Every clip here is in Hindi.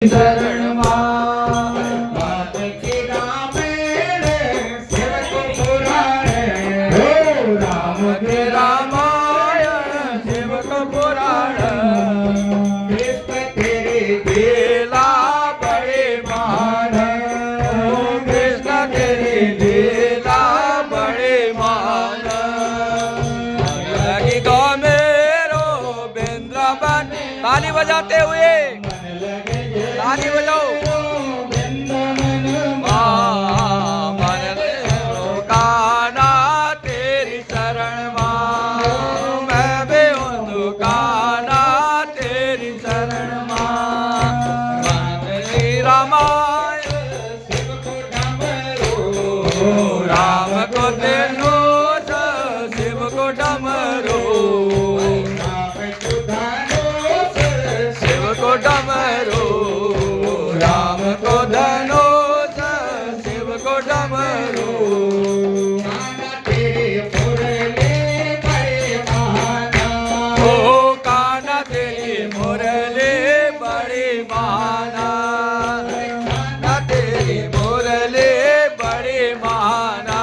शरण मात की रामायण सेवक पुराण हो राम के रामायण सेवक पुराण कृष्ण तेरे लीला बड़े मान कृष्ण तेरे लीला बड़े मान लगी गो मेरो वृंदावन ताली बजाते हुए ताली बजाओ मन काना तेरी शरण मां मैं भी हूँ काना तेरी शरण मां रामायण शिव को डमरू राम को तेनो शिव को डमरू शिव को डमरू राम को धनुष शिव को डमरू काना तेरे मुरली बड़े माना ओ काना तेरी मुरली बड़ी माना काना तेरी मुरली बड़ी माना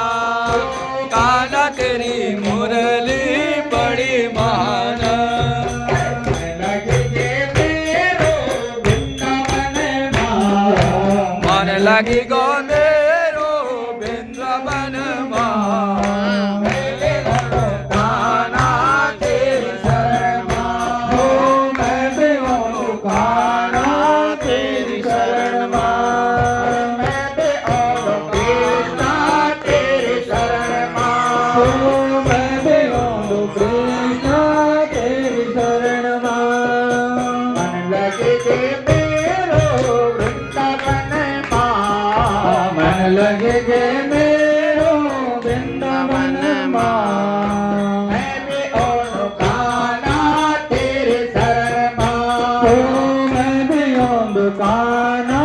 काना तेरी मुरली बड़ी माना लगी गो मेरो वृंदावन मां काना तेरी शरण मां मैं भी हूँ काना तेरी शरण मां मैं भी हूँ कृष्णा तेरी शरण मां मैं भी हूँ कृष्णा तेरी शरण मां मन लगे लगे गे मेरो वृंदावन मां मैं भी और काना तेरे शरण मां मैं भी और काना